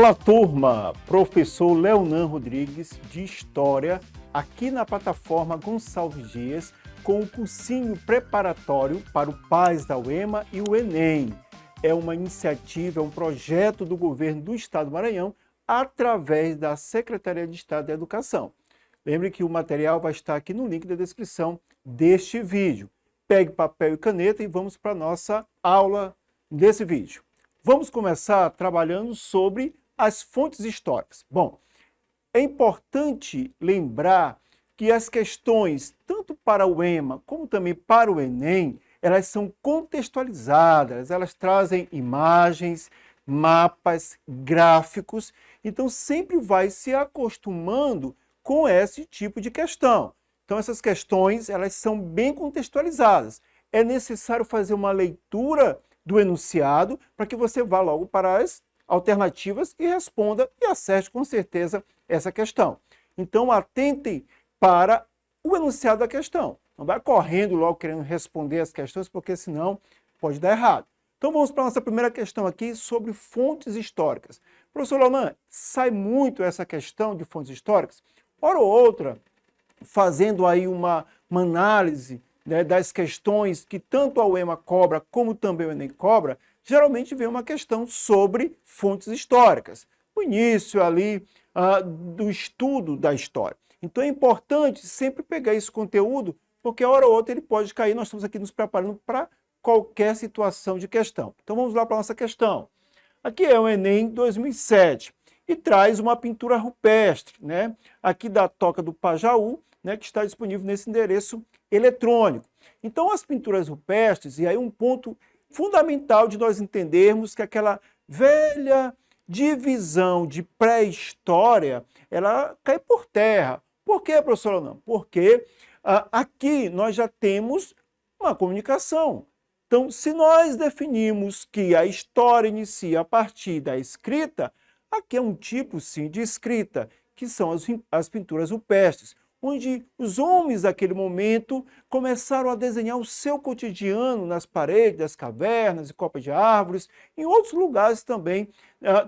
Olá, turma! Professor Leonan Rodrigues, de História, aqui na plataforma Gonçalves Dias, com o cursinho preparatório para o PAS da UEMA e o Enem. É uma iniciativa, é um projeto do governo do Estado do Maranhão, através da Secretaria de Estado da Educação. Lembre que o material vai estar aqui no link da descrição deste vídeo. Pegue papel e caneta e vamos para a nossa aula desse vídeo. Vamos começar trabalhando sobre as fontes históricas. Bom, é importante lembrar que as questões, tanto para o EMA como também para o Enem, elas são contextualizadas, elas trazem imagens, mapas, gráficos, então sempre vai se acostumando com esse tipo de questão. Então essas questões, elas são bem contextualizadas. É necessário fazer uma leitura do enunciado para que você vá logo para as alternativas e responda e acerte com certeza essa questão. Então atentem para o enunciado da questão. Não vai correndo logo querendo responder as questões, porque senão pode dar errado. Então vamos para a nossa primeira questão aqui sobre fontes históricas. Professor Leonan, sai muito essa questão de fontes históricas? Hora ou outra, fazendo aí uma análise, né, das questões que tanto a UEMA cobra como também o Enem cobra, geralmente vem uma questão sobre fontes históricas. O início ali do estudo da história. Então é importante sempre pegar esse conteúdo, porque a hora ou outra ele pode cair, nós estamos aqui nos preparando para qualquer situação de questão. Então vamos lá para a nossa questão. Aqui é o Enem 2007 e traz uma pintura rupestre, né, aqui da Toca do Pajaú, né, que está disponível nesse endereço eletrônico. Então as pinturas rupestres, e aí um ponto fundamental de nós entendermos que aquela velha divisão de pré-história, ela cai por terra. Por quê, professor Leonan? Porque aqui nós já temos uma comunicação. Então, se nós definimos que a história inicia a partir da escrita, aqui é um tipo, sim, de escrita, que são as pinturas rupestres, onde os homens daquele momento começaram a desenhar o seu cotidiano nas paredes das cavernas e copas de árvores, em outros lugares também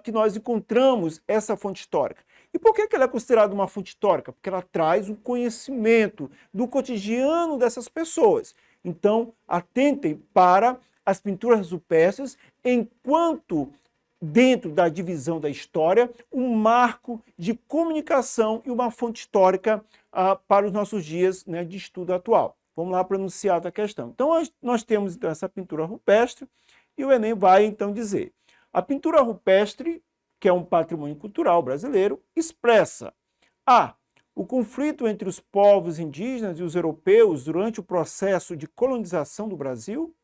que nós encontramos essa fonte histórica. E por que ela é considerada uma fonte histórica? Porque ela traz um conhecimento do cotidiano dessas pessoas. Então, atentem para as pinturas rupestres enquanto dentro da divisão da história, um marco de comunicação e uma fonte histórica para os nossos dias, né, de estudo atual. Vamos lá para o enunciado da questão. Então, nós temos então, essa pintura rupestre e o Enem vai então dizer: a pintura rupestre, que é um patrimônio cultural brasileiro, expressa a. O conflito entre os povos indígenas e os europeus durante o processo de colonização do Brasil.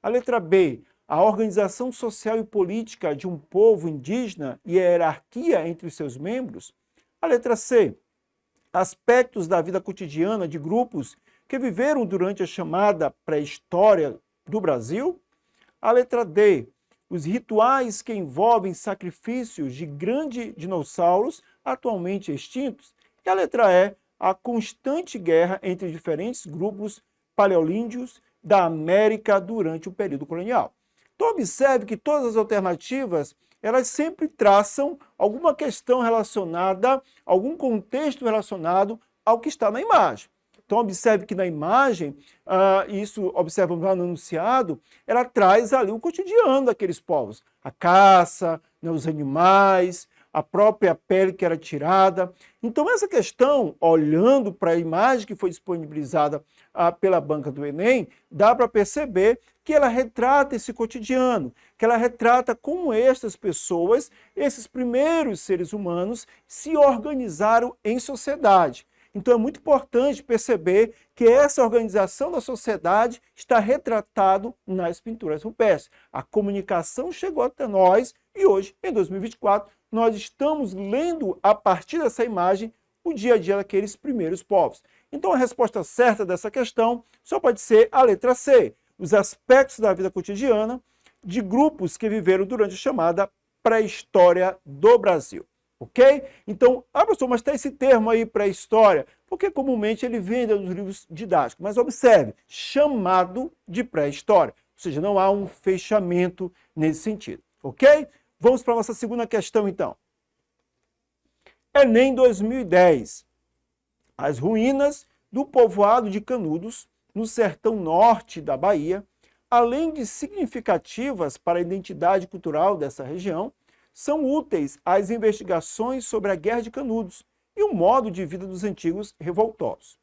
A letra B, a organização social e política de um povo indígena e a hierarquia entre os seus membros. A letra C, aspectos da vida cotidiana de grupos que viveram durante a chamada pré-história do Brasil. A letra D, os rituais que envolvem sacrifícios de grandes dinossauros atualmente extintos. E a letra E, a constante guerra entre diferentes grupos paleolíndios da América durante o período colonial. Então observe que todas as alternativas, elas sempre traçam alguma questão relacionada, algum contexto relacionado ao que está na imagem. Então observe que na imagem, isso observamos lá no enunciado, ela traz ali o cotidiano daqueles povos. A caça, né, os animais, a própria pele que era tirada. Então essa questão, olhando para a imagem que foi disponibilizada pela banca do Enem, dá para perceber que ela retrata esse cotidiano, que ela retrata como estas pessoas, esses primeiros seres humanos, se organizaram em sociedade. Então é muito importante perceber que essa organização da sociedade está retratado nas pinturas rupestres. A comunicação chegou até nós e hoje, em 2024, nós estamos lendo a partir dessa imagem o dia a dia daqueles primeiros povos. Então a resposta certa dessa questão só pode ser a letra C, os aspectos da vida cotidiana de grupos que viveram durante a chamada pré-história do Brasil. Ok? Então, professor, mas tem esse termo aí, pré-história, porque comumente ele vem nos livros didáticos. Mas observe, chamado de pré-história. Ou seja, não há um fechamento nesse sentido. Ok? Vamos para a nossa segunda questão, então. Enem 2010. As ruínas do povoado de Canudos, no sertão norte da Bahia, além de significativas para a identidade cultural dessa região, são úteis às investigações sobre a Guerra de Canudos e o modo de vida dos antigos revoltosos.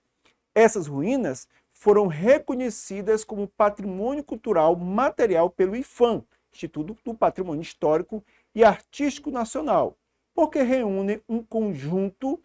Essas ruínas foram reconhecidas como Patrimônio Cultural Material pelo IPHAN, Instituto do Patrimônio Histórico e Artístico Nacional, porque reúnem um conjunto...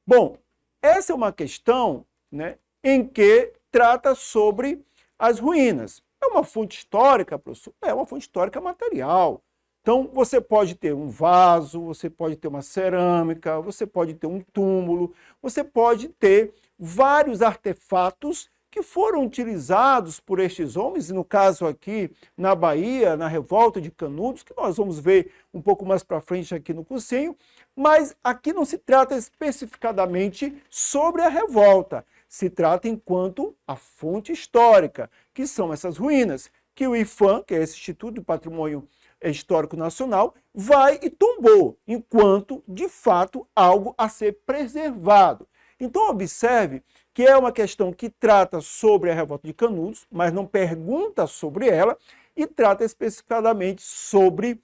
Bom, essa é uma questão, né, em que trata sobre as ruínas. É uma fonte histórica, professor? É uma fonte histórica material. Então, você pode ter um vaso, você pode ter uma cerâmica, você pode ter um túmulo, você pode ter vários artefatos que foram utilizados por estes homens, e no caso aqui na Bahia, na Revolta de Canudos, que nós vamos ver um pouco mais para frente aqui no cursinho, mas aqui não se trata especificadamente sobre a revolta, se trata enquanto a fonte histórica, que são essas ruínas, que o IPHAN, que é esse Instituto do Patrimônio Histórico Nacional, vai e tombou, enquanto, de fato, algo a ser preservado. Então, observe que é uma questão que trata sobre a Revolta de Canudos, mas não pergunta sobre ela, e trata especificadamente sobre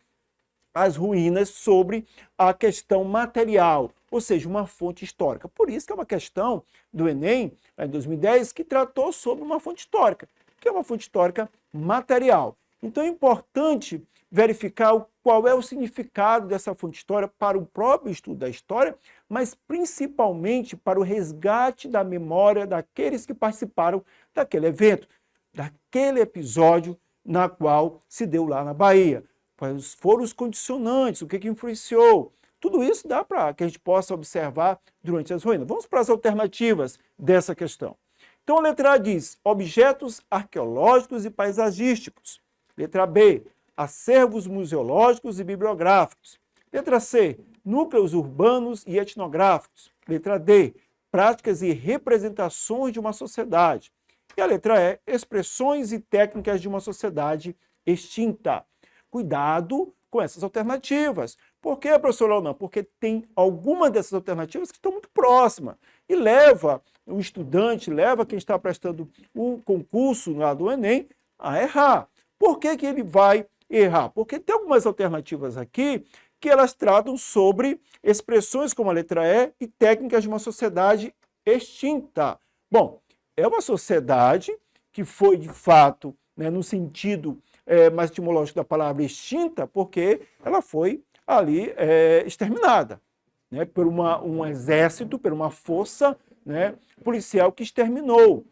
as ruínas, sobre a questão material, ou seja, uma fonte histórica. Por isso que é uma questão do Enem, em 2010, que tratou sobre uma fonte histórica, que é uma fonte histórica material. Então é importante verificar qual é o significado dessa fonte histórica para o próprio estudo da história, mas principalmente para o resgate da memória daqueles que participaram daquele evento, daquele episódio na qual se deu lá na Bahia. Quais foram os condicionantes, o que influenciou. Tudo isso dá para que a gente possa observar durante as ruínas. Vamos para as alternativas dessa questão. Então a letra A diz objetos arqueológicos e paisagísticos. Letra B, acervos museológicos e bibliográficos. Letra C, núcleos urbanos e etnográficos. Letra D, práticas e representações de uma sociedade. E a letra E, expressões e técnicas de uma sociedade extinta. Cuidado com essas alternativas. Por quê, professor Leonan? Porque tem algumas dessas alternativas que estão muito próximas e leva o estudante, leva quem está prestando o concurso lá do Enem a errar. Por que que ele vai errar? Porque tem algumas alternativas aqui que elas tratam sobre expressões como a letra E e técnicas de uma sociedade extinta. Bom, é uma sociedade que foi, de fato, né, no sentido mais etimológico da palavra extinta, porque ela foi ali exterminada, né, por um exército, por uma força, né, policial que exterminou.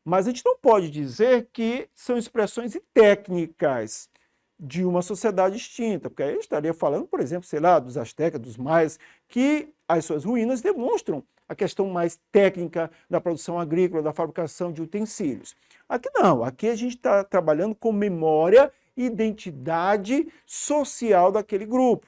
Mas a gente não pode dizer que são expressões e técnicas de uma sociedade extinta, porque aí eu estaria falando, por exemplo, sei lá, dos astecas, dos maias, que as suas ruínas demonstram a questão mais técnica da produção agrícola, da fabricação de utensílios. Aqui não, aqui a gente está trabalhando com memória e identidade social daquele grupo.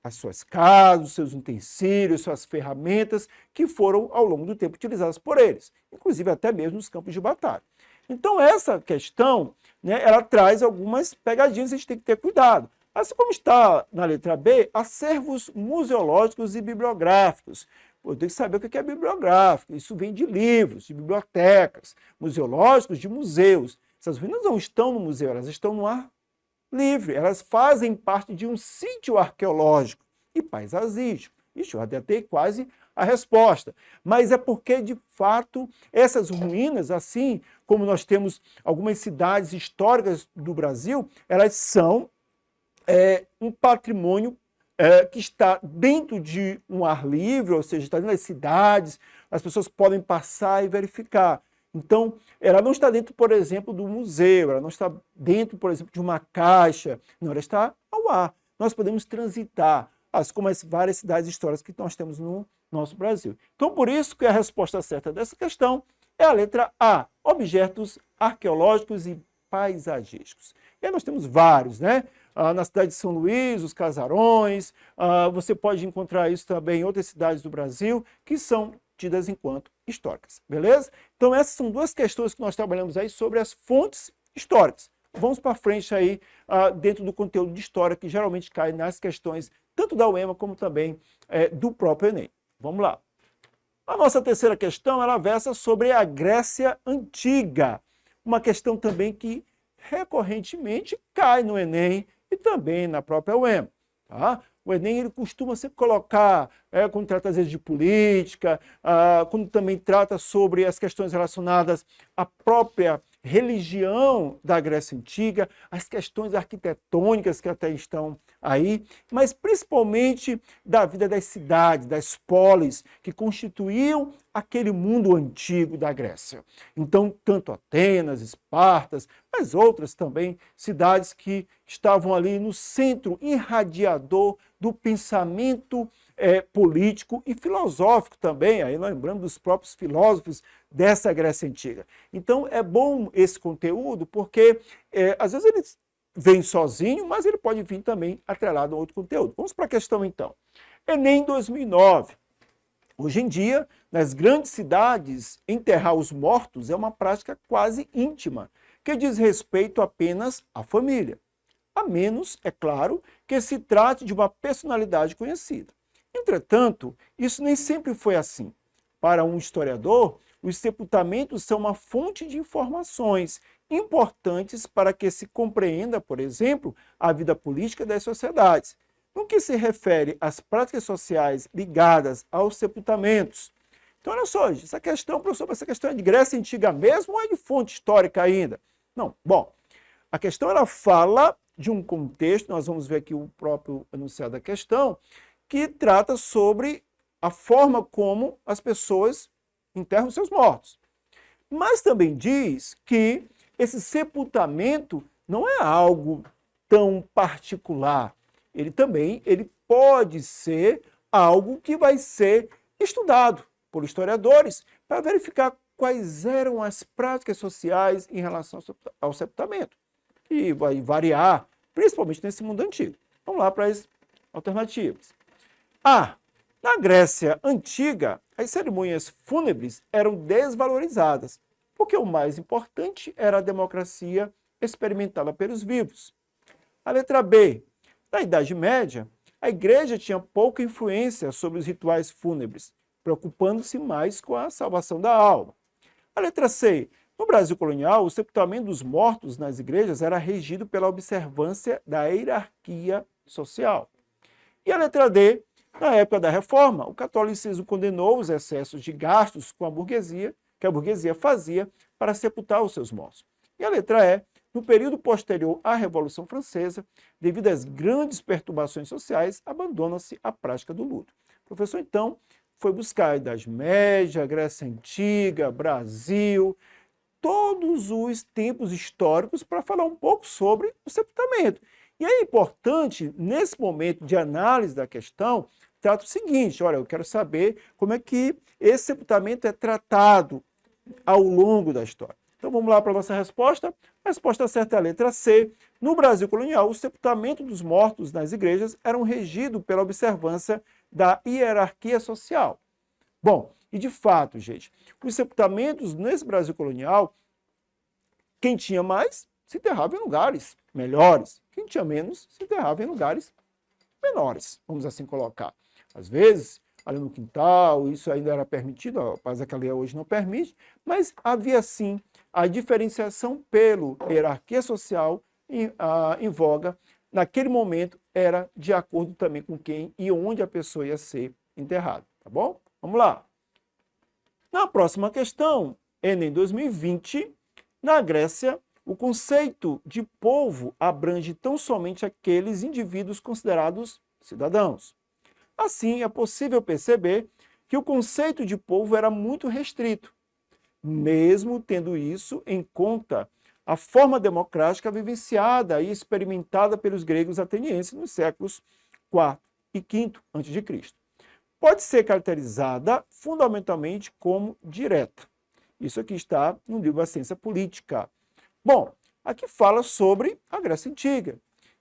As suas casas, os seus utensílios, suas ferramentas que foram, ao longo do tempo, utilizadas por eles, inclusive até mesmo nos campos de batalha. Então, essa questão, né, ela traz algumas pegadinhas, a gente tem que ter cuidado. Assim como está na letra B, acervos museológicos e bibliográficos. Eu tenho que saber o que é bibliográfico. Isso vem de livros, de bibliotecas, museológicos, de museus. Essas ruínas não estão no museu, elas estão no ar livre. Elas fazem parte de um sítio arqueológico e paisagístico. Ixi, eu até quase a resposta. Mas é porque, de fato, essas ruínas, assim como nós temos algumas cidades históricas do Brasil, elas são um patrimônio que está dentro de um ar livre, ou seja, está dentro das cidades, as pessoas podem passar e verificar. Então, ela não está dentro, por exemplo, do museu, ela não está dentro, por exemplo, de uma caixa, não, ela está ao ar. Nós podemos transitar, assim como as várias cidades históricas que nós temos no nosso Brasil. Então, por isso que a resposta certa dessa questão é a letra A, objetos arqueológicos e paisagísticos. E aí nós temos vários, né? Na cidade de São Luís, os casarões, você pode encontrar isso também em outras cidades do Brasil, que são tidas enquanto históricas, beleza? Então essas são duas questões que nós trabalhamos aí sobre as fontes históricas. Vamos para frente aí, dentro do conteúdo de história, que geralmente cai nas questões tanto da UEMA como também do próprio Enem. Vamos lá. A nossa terceira questão, ela versa sobre a Grécia Antiga, uma questão também que recorrentemente cai no Enem e também na própria UEMA. Tá? O Enem ele costuma sempre colocar, quando trata às vezes de política, quando também trata sobre as questões relacionadas à própria religião da Grécia Antiga, as questões arquitetônicas que até estão aí, mas principalmente da vida das cidades, das polis, que constituíam aquele mundo antigo da Grécia. Então, tanto Atenas, Espartas, mas outras também cidades que estavam ali no centro irradiador do pensamento político e filosófico também, aí lembrando dos próprios filósofos dessa Grécia Antiga. Então, é bom esse conteúdo porque, às vezes, ele vem sozinho, mas ele pode vir também atrelado a outro conteúdo. Vamos para a questão, então. Enem 2009. Hoje em dia, nas grandes cidades, enterrar os mortos é uma prática quase íntima, que diz respeito apenas à família. A menos, é claro, que se trate de uma personalidade conhecida. Entretanto, isso nem sempre foi assim. Para um historiador, os sepultamentos são uma fonte de informações importantes para que se compreenda, por exemplo, a vida política das sociedades. No que se refere às práticas sociais ligadas aos sepultamentos. Então, olha só, essa questão, professor, essa questão é de Grécia Antiga mesmo ou é de fonte histórica ainda? Não, bom, a questão ela fala de um contexto, nós vamos ver aqui o próprio enunciado da questão, que trata sobre a forma como as pessoas enterram seus mortos. Mas também diz que esse sepultamento não é algo tão particular. Ele pode ser algo que vai ser estudado por historiadores para verificar quais eram as práticas sociais em relação ao sepultamento. E vai variar, principalmente nesse mundo antigo. Vamos lá para as alternativas. Na Grécia Antiga, as cerimônias fúnebres eram desvalorizadas, porque o mais importante era a democracia experimentada pelos vivos. A letra B. Na Idade Média, a igreja tinha pouca influência sobre os rituais fúnebres, preocupando-se mais com a salvação da alma. A letra C. No Brasil colonial, o sepultamento dos mortos nas igrejas era regido pela observância da hierarquia social. E a letra D. Na época da Reforma, o catolicismo condenou os excessos de gastos com a burguesia, que a burguesia fazia para sepultar os seus mortos. E a letra E. No período posterior à Revolução Francesa, devido às grandes perturbações sociais, abandona-se a prática do luto. O professor, então, foi buscar a Idade Média, Grécia Antiga, Brasil, todos os tempos históricos para falar um pouco sobre o sepultamento. E é importante, nesse momento de análise da questão, tratar o seguinte, olha, eu quero saber como é que esse sepultamento é tratado ao longo da história. Então vamos lá para a nossa resposta. A resposta certa é a letra C. No Brasil colonial, o sepultamento dos mortos nas igrejas era regido pela observância da hierarquia social. Bom, e de fato, gente, os sepultamentos nesse Brasil colonial, quem tinha mais se enterrava em lugares melhores, quem tinha menos se enterrava em lugares menores, vamos assim colocar. Às vezes, ali no quintal, isso ainda era permitido, apesar que a lei hoje não permite, mas havia sim a diferenciação pela hierarquia social em voga, naquele momento era de acordo também com quem e onde a pessoa ia ser enterrada, tá bom? Vamos lá. Na próxima questão, Enem 2020, na Grécia, o conceito de povo abrange tão somente aqueles indivíduos considerados cidadãos. Assim, é possível perceber que o conceito de povo era muito restrito, mesmo tendo isso em conta a forma democrática vivenciada e experimentada pelos gregos atenienses nos séculos IV e V a.C. Pode ser caracterizada fundamentalmente como direta. Isso aqui está no livro A Ciência Política. Bom, aqui fala sobre a Grécia Antiga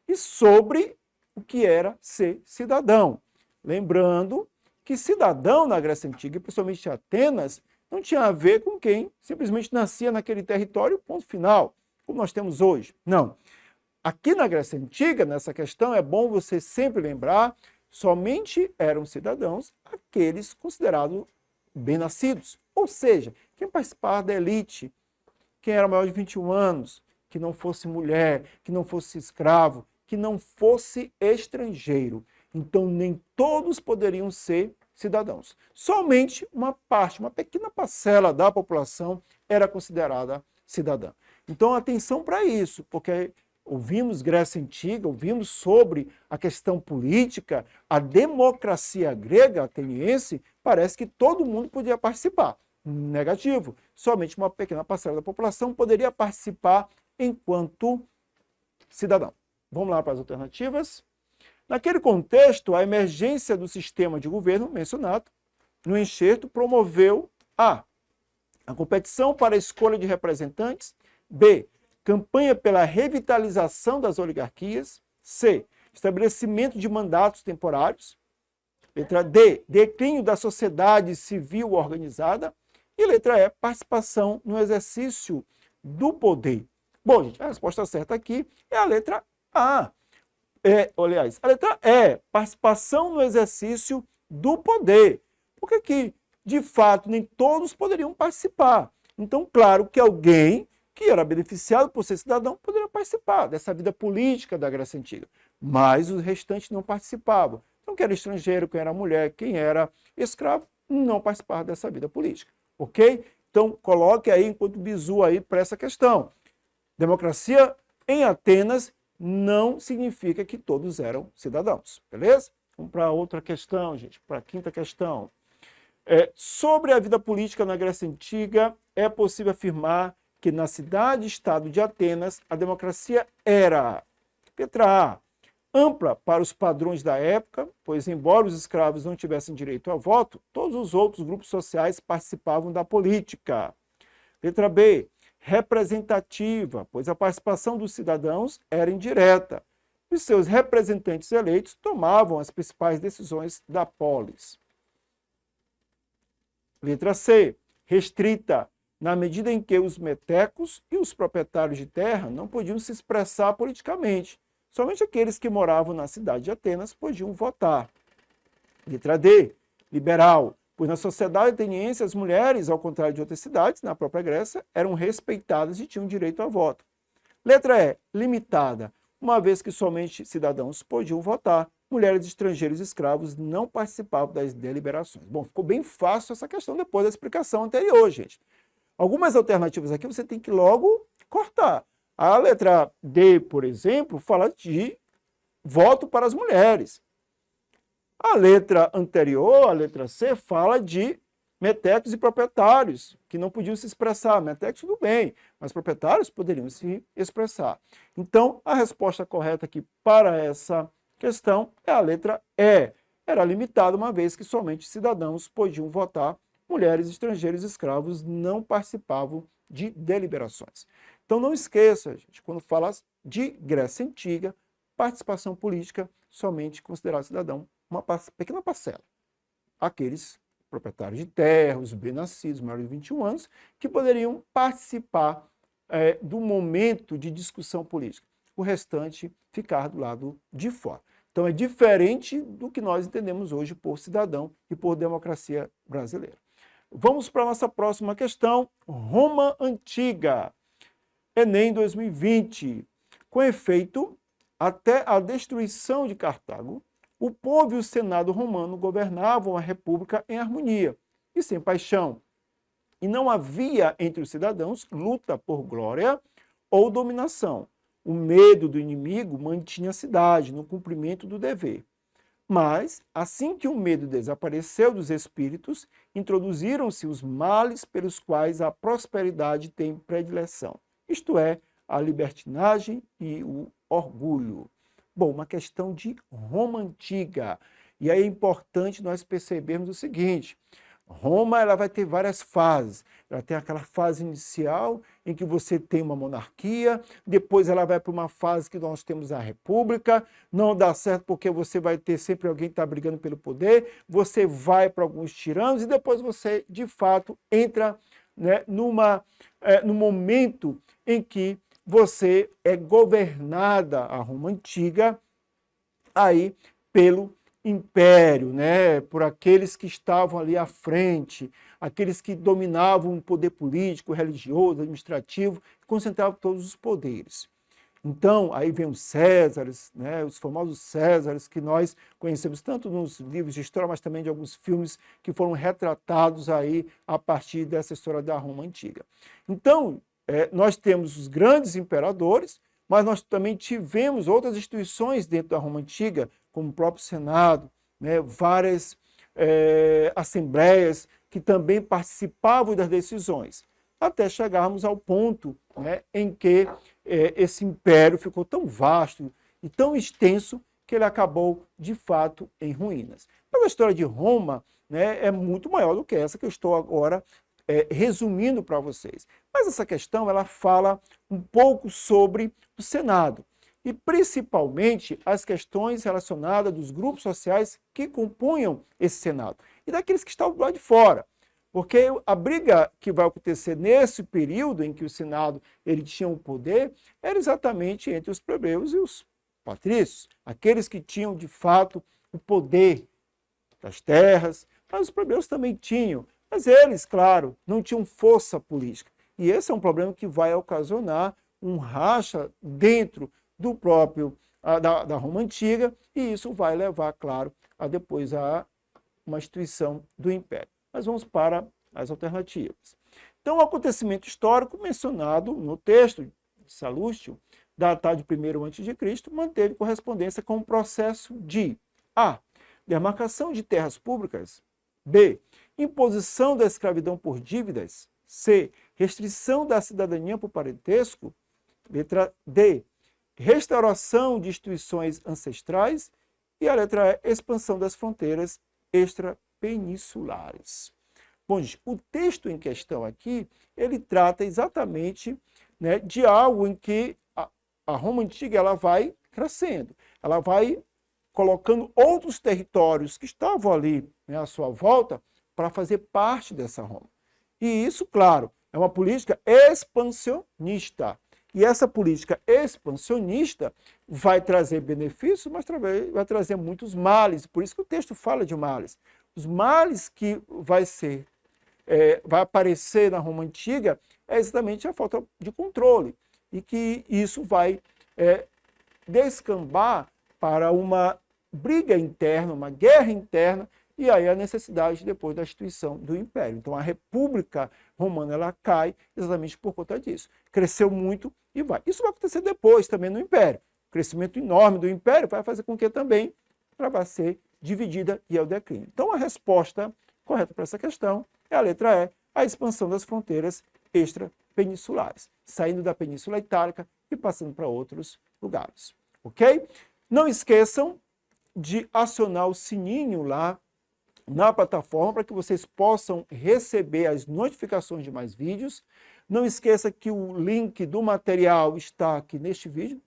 e sobre o que era ser cidadão. Lembrando que cidadão na Grécia Antiga, e principalmente em Atenas, não tinha a ver com quem simplesmente nascia naquele território, ponto final, como nós temos hoje. Não. Aqui na Grécia Antiga, nessa questão, é bom você sempre lembrar Somente eram cidadãos aqueles considerados bem-nascidos, ou seja, quem participava da elite, quem era maior de 21 anos, que não fosse mulher, que não fosse escravo, que não fosse estrangeiro. Então, nem todos poderiam ser cidadãos. Somente uma parte, uma pequena parcela da população era considerada cidadã. Então, atenção para isso, porque ouvimos Grécia Antiga, ouvimos sobre a questão política, a democracia grega ateniense, parece que todo mundo podia participar. Negativo. Somente uma pequena parcela da população poderia participar enquanto cidadão. Vamos lá para as alternativas. Naquele contexto, a emergência do sistema de governo mencionado no enxerto promoveu a competição para a escolha de representantes, b. campanha pela revitalização das oligarquias, c. estabelecimento de mandatos temporários, letra D, declínio da sociedade civil organizada, e letra E, participação no exercício do poder. Bom, gente, a resposta certa aqui é a letra A. Aliás, a letra E, participação no exercício do poder. Porque que, de fato, nem todos poderiam participar. Então, claro que alguém que era beneficiado por ser cidadão poderia participar dessa vida política da Grécia Antiga. Mas os restantes não participavam. Então, quem era estrangeiro, quem era mulher, quem era escravo, não participava dessa vida política. Ok? Então, coloque aí, enquanto bizu aí, para essa questão. Democracia em Atenas não significa que todos eram cidadãos, beleza? Vamos para outra questão, gente, para a quinta questão. Sobre a vida política na Grécia Antiga, é possível afirmar que na cidade-estado de Atenas, a democracia era, letra A, ampla para os padrões da época, pois embora os escravos não tivessem direito a voto, todos os outros grupos sociais participavam da política. Letra B, representativa, pois a participação dos cidadãos era indireta, e seus representantes eleitos tomavam as principais decisões da polis. Letra C, restrita, na medida em que os metecos e os proprietários de terra não podiam se expressar politicamente. Somente aqueles que moravam na cidade de Atenas podiam votar. Letra D, liberal, pois na sociedade ateniense as mulheres, ao contrário de outras cidades, na própria Grécia, eram respeitadas e tinham direito a voto. Letra E, limitada, uma vez que somente cidadãos podiam votar, mulheres, estrangeiros e escravos não participavam das deliberações. Bom, ficou bem fácil essa questão depois da explicação anterior, gente. Algumas alternativas aqui você tem que logo cortar. A letra D, por exemplo, fala de voto para as mulheres. A letra anterior, a letra C, fala de metecos e proprietários, que não podiam se expressar. Metecos, tudo bem, mas proprietários poderiam se expressar. Então, a resposta correta aqui para essa questão é a letra E. Era limitado, uma vez que somente cidadãos podiam votar, mulheres, estrangeiros e escravos não participavam de deliberações. Então não esqueça, gente, quando fala de Grécia Antiga, participação política, somente considerar cidadão uma pequena parcela. Aqueles proprietários de terra, os bem-nascidos, maiores de 21 anos, que poderiam participar do momento de discussão política. O restante ficar do lado de fora. Então é diferente do que nós entendemos hoje por cidadão e por democracia brasileira. Vamos para a nossa próxima questão, Roma Antiga. Enem 2020. Com efeito, até a destruição de Cartago, o povo e o Senado romano governavam a república em harmonia e sem paixão. E não havia entre os cidadãos luta por glória ou dominação. O medo do inimigo mantinha a cidade no cumprimento do dever. Mas, assim que o medo desapareceu dos espíritos, introduziram-se os males pelos quais a prosperidade tem predileção. Isto é, a libertinagem e o orgulho. Bom, uma questão de Roma Antiga. E aí é importante nós percebermos o seguinte, Roma ela vai ter várias fases. Ela tem aquela fase inicial em que você tem uma monarquia, depois ela vai para uma fase que nós temos a república, não dá certo porque você vai ter sempre alguém que está brigando pelo poder, você vai para alguns tiranos e depois você, de fato, entra, né, no momento em que você é governada, a Roma Antiga, aí pelo império, né, por aqueles que estavam ali à frente, aqueles que dominavam o poder político, religioso, administrativo, concentravam todos os poderes. Então, aí vem os Césares, né, os famosos Césares, que nós conhecemos tanto nos livros de história, mas também de alguns filmes que foram retratados aí a partir dessa história da Roma Antiga. Então, nós temos os grandes imperadores, mas nós também tivemos outras instituições dentro da Roma Antiga, como o próprio Senado, né, várias assembleias que também participavam das decisões, até chegarmos ao ponto, né, em que esse império ficou tão vasto e tão extenso que ele acabou, de fato, em ruínas. Mas a história de Roma, né, é muito maior do que essa que eu estou agora resumindo para vocês. Mas essa questão ela fala um pouco sobre o Senado e principalmente as questões relacionadas dos grupos sociais que compunham esse Senado e daqueles que estavam do lado de fora. Porque a briga que vai acontecer nesse período em que o Senado ele tinha o poder era exatamente entre os plebeus e os patrícios, aqueles que tinham de fato o poder das terras, mas os plebeus também tinham. Mas eles, claro, não tinham força política. E esse é um problema que vai ocasionar um racha dentro do próprio da Roma Antiga, e isso vai levar, claro, a depois a uma instituição do Império. Mas vamos para as alternativas. Então, o acontecimento histórico mencionado no texto de Salustio, datado de 1º a.C., manteve correspondência com o processo de a. Demarcação de terras públicas, b. Imposição da escravidão por dívidas, c. Restrição da cidadania por parentesco, letra D. Restauração de instituições ancestrais e a letra E. Expansão das fronteiras extrapeninsulares. Bom, gente, o texto em questão aqui, ele trata exatamente, né, de algo em que a Roma Antiga ela vai crescendo, ela vai colocando outros territórios que estavam ali, né, à sua volta para fazer parte dessa Roma. E isso, claro, é uma política expansionista. E essa política expansionista vai trazer benefícios, mas vai trazer muitos males. Por isso que o texto fala de males. Os males que vai aparecer na Roma Antiga é exatamente a falta de controle. E que isso vai descambar para uma briga interna, uma guerra interna, e aí a necessidade depois da instituição do Império. Então a República Romana ela cai exatamente por conta disso. Cresceu muito e vai. Isso vai acontecer depois também no Império. O crescimento enorme do Império vai fazer com que também ela vá ser dividida e ao declínio. Então a resposta correta para essa questão é a letra E, a expansão das fronteiras extrapeninsulares, saindo da Península Itálica e passando para outros lugares. Ok? Não esqueçam de acionar o sininho lá na plataforma para que vocês possam receber as notificações de mais vídeos. Não esqueça que o link do material está aqui neste vídeo.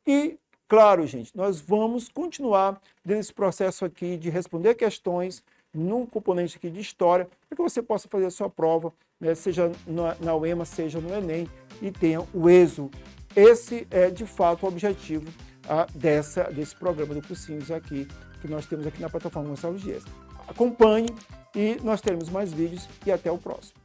E, claro, gente, nós vamos continuar nesse processo aqui de responder questões num componente aqui de história, para que você possa fazer a sua prova, né, seja na UEMA, seja no Enem, e tenha o êxito. Esse é, de fato, o objetivo desse programa do Cursinhos aqui, que nós temos aqui na plataforma Gonçalves Dias. Acompanhe e nós teremos mais vídeos e até o próximo.